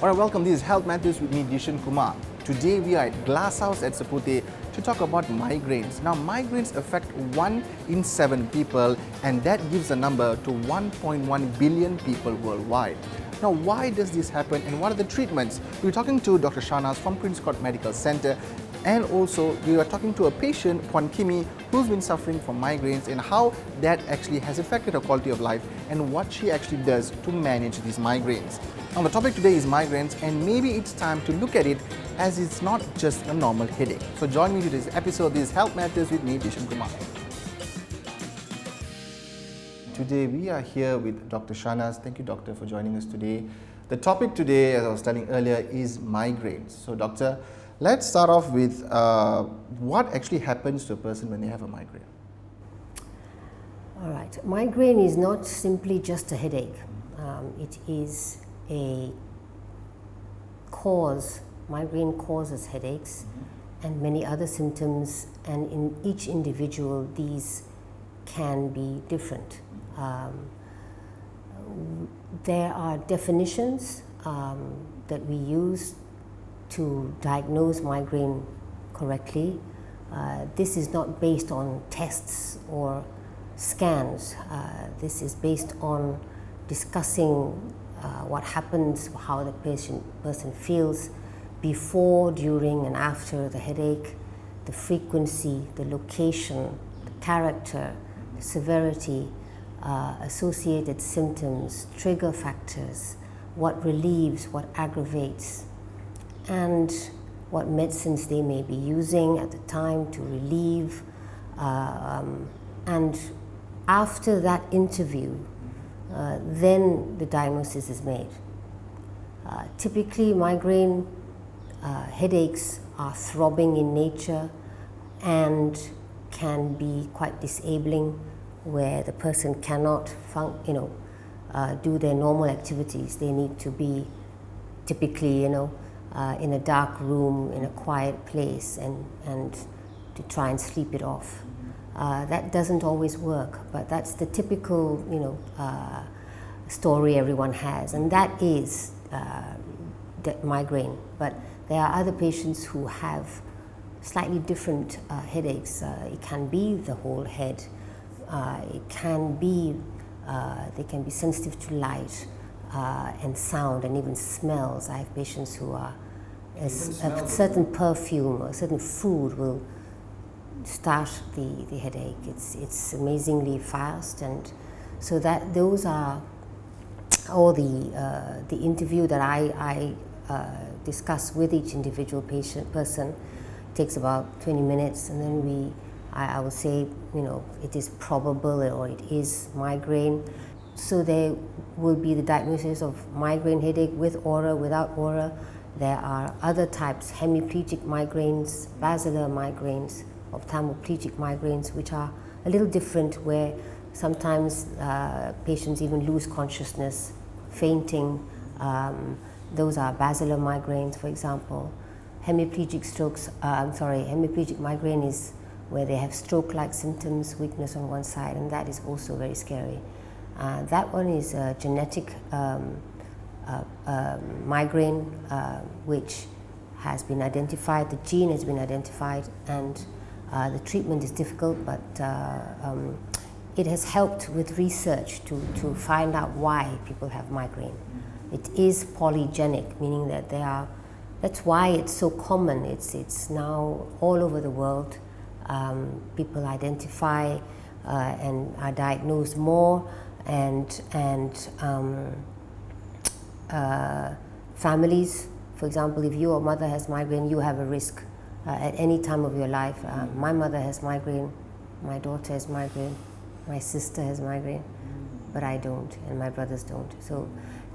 Alright, welcome. This is Health Matters with me, Dishen Kumar. Today we are at Glass House at Seputeh to talk about migraines. Now, migraines affect 1 in 7 people, and that gives a number to 1.1 billion people worldwide. Now, why does this happen and what are the treatments? We're talking to Dr. Shahnaz from Prince Court Medical Center, and also we are talking to a patient, Puan Kimi, who's been suffering from migraines and how that actually has affected her quality of life and what she actually does to manage these migraines. Now, the topic today is migraines, and maybe it's time to look at it as it's not just a normal headache. So join me to this episode. This is Health Matters with me, Dishen Kumar. Today we are here with Dr. Shahnaz. Thank you, doctor, for joining us today. The topic today, as I was telling earlier, is migraines. So doctor, let's start off with what actually happens to a person when they have a migraine. All right, migraine is not simply just a headache. It is a cause. Migraine causes headaches and many other symptoms, and in each individual these can be different. There are definitions that we use to diagnose migraine correctly. This is not based on tests or scans. This is based on discussing what happens, how the person feels before, during, and after the headache, the frequency, the location, the character, the severity, associated symptoms, trigger factors, what relieves, what aggravates, and what medicines they may be using at the time to relieve. And after that interview, then the diagnosis is made. Typically, migraine headaches are throbbing in nature and can be quite disabling, where the person cannot do their normal activities. They need to be typically in a dark room, in a quiet place, and to try and sleep it off. That doesn't always work, but that's the typical story everyone has, and that is the migraine. But there are other patients who have slightly different headaches. It can be the whole head. It can be they can be sensitive to light and sound and even smells. I have patients who are a certain perfume or certain food will start the headache. It's amazingly fast, and so that those are all the interview that I discuss with each individual person takes about 20 minutes, and then I will say, it is probable or it is migraine. So there will be the diagnosis of migraine headache with aura, without aura. There are other types, hemiplegic migraines, basilar migraines, ophthalmoplegic migraines, which are a little different, where sometimes patients even lose consciousness, fainting. Those are basilar migraines, for example. Hemiplegic migraine is where they have stroke-like symptoms, weakness on one side, and that is also very scary. That one is a genetic migraine, which has been identified, the gene has been identified, and the treatment is difficult, but it has helped with research to find out why people have migraine. It is polygenic, meaning that that's why it's so common. It's now all over the world. People identify and are diagnosed more, and families, for example, if your mother has migraine, you have a risk at any time of your life. My mother has migraine, my daughter has migraine, my sister has migraine, but I don't, and my brothers don't. So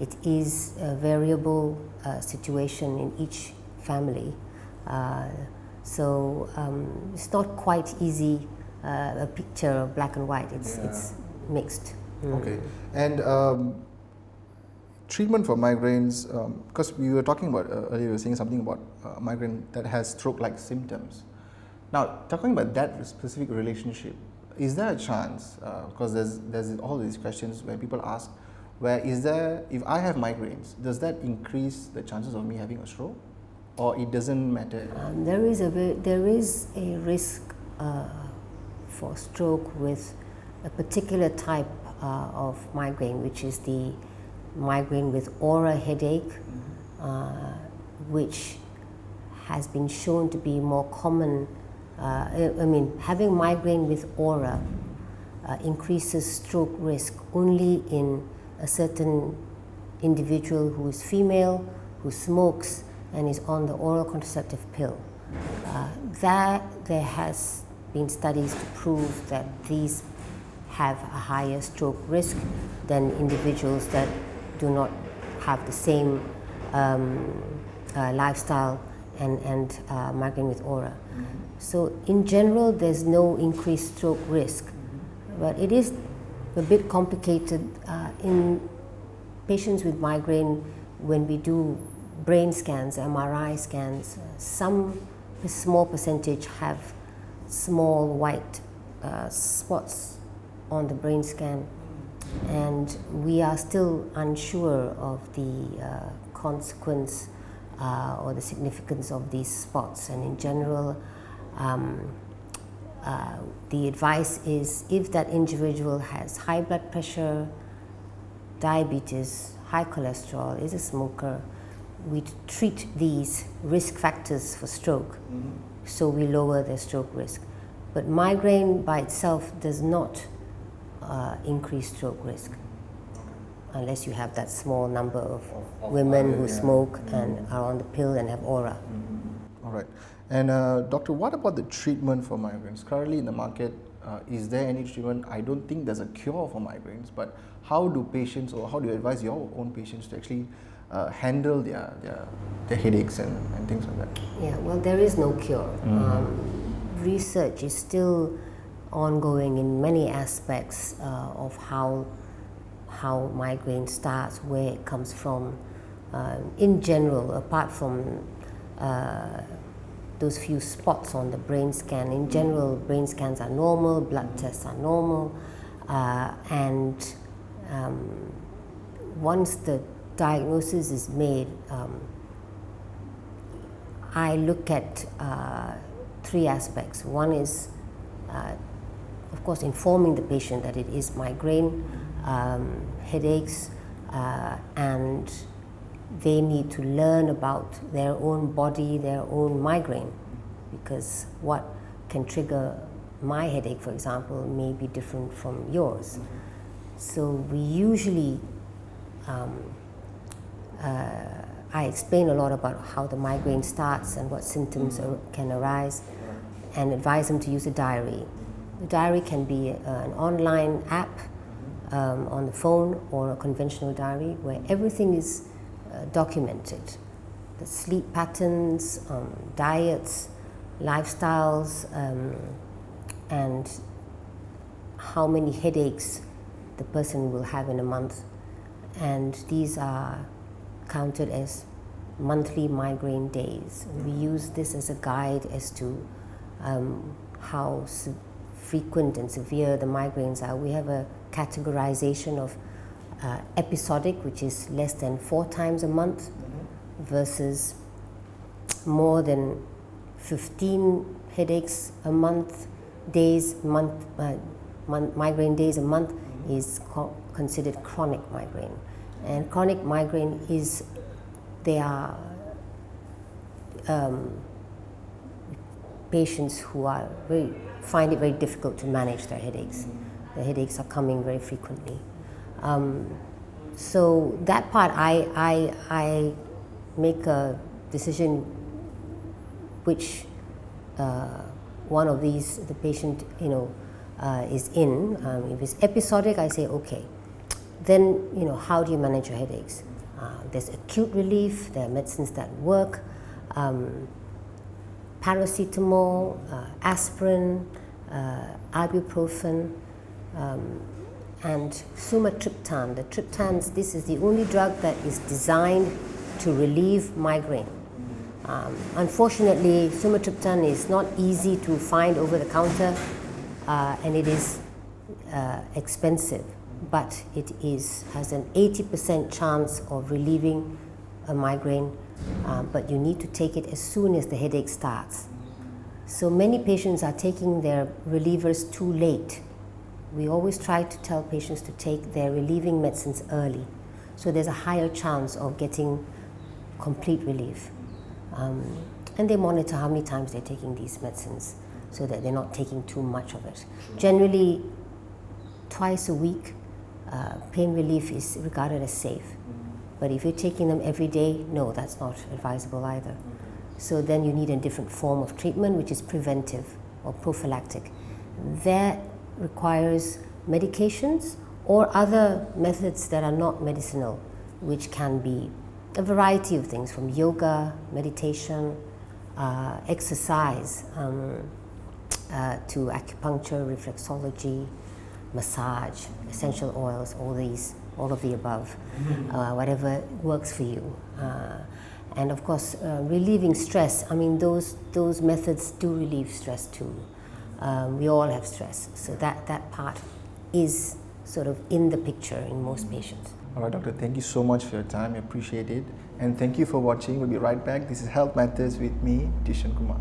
it is a variable situation in each family. So it's not quite easy, a picture of black and white. It's mixed. Okay, and treatment for migraines, because we were talking about earlier, you were saying something about migraine that has stroke-like symptoms. Now, talking about that specific relationship, is there a chance, because there's all these questions where people ask, where if I have migraines, does that increase the chances of me having a stroke, or it doesn't matter? There is a risk for stroke with a particular type of migraine, which is the migraine with aura headache, which has been shown to be more common. Having migraine with aura increases stroke risk only in a certain individual who is female, who smokes, and is on the oral contraceptive pill. There has been studies to prove that these have a higher stroke risk than individuals that do not have the same lifestyle and migraine with aura. So in general, there's no increased stroke risk, but it is a bit complicated in patients with migraine. When we do brain scans, MRI scans, a small percentage have small white spots on the brain scan, and we are still unsure of the consequence or the significance of these spots. And in general, the advice is, if that individual has high blood pressure, diabetes, high cholesterol, is a smoker, we treat these risk factors for stroke, so we lower their stroke risk. But migraine by itself does not increase stroke risk, unless you have that small number of women who smoke and are on the pill and have aura. All right. And doctor, what about the treatment for migraines? Currently in the market, is there any treatment? I don't think there's a cure for migraines, but how do patients, or how do you advise your own patients to actually handle their headaches and things like that? Yeah, well, there is no cure. Research is still ongoing in many aspects of how migraine starts, where it comes from. In general, apart from those few spots on the brain scan, in general, brain scans are normal, blood tests are normal, and once the diagnosis is made, I look at three aspects. One is, of course, informing the patient that it is migraine, headaches, and they need to learn about their own body, their own migraine, because what can trigger my headache, for example, may be different from yours. So we usually, I explain a lot about how the migraine starts and what symptoms can arise, and advise them to use a diary. The diary can be an online app on the phone, or a conventional diary where everything is documented. The sleep patterns, diets, lifestyles, and how many headaches the person will have in a month. And these are counted as monthly migraine days. We use this as a guide as to how frequent and severe the migraines are. We have a categorization of episodic, which is less than 4 times a month, versus more than 15 headaches a month, migraine days a month is considered chronic migraine. And chronic migraine is, they are patients who are find it very difficult to manage their headaches. The headaches are coming very frequently. So that part, I make a decision which one of these the patient is in. If it's episodic, I say okay. Then how do you manage your headaches? There's acute relief. There are medicines that work. Paracetamol, aspirin, ibuprofen, and sumatriptan. The triptans, this is the only drug that is designed to relieve migraine. Unfortunately, sumatriptan is not easy to find over the counter, and it is expensive. but it has an 80% chance of relieving a migraine, but you need to take it as soon as the headache starts. So many patients are taking their relievers too late. We always try to tell patients to take their relieving medicines early, so there's a higher chance of getting complete relief. And they monitor how many times they're taking these medicines so that they're not taking too much of it. Generally, twice a week, pain relief is regarded as safe. But if you're taking them every day, no, that's not advisable either. So then you need a different form of treatment, which is preventive or prophylactic. That requires medications or other methods that are not medicinal, which can be a variety of things, from yoga, meditation, exercise, to acupuncture, reflexology, massage, essential oils, all of the above, whatever works for you. And of course, relieving stress, I mean, those methods do relieve stress too. We all have stress, so that part is sort of in the picture in most patients. All right, doctor, thank you so much for your time. I appreciate it. And thank you for watching. We'll be right back. This is Health Matters with me, Dishen Kumar.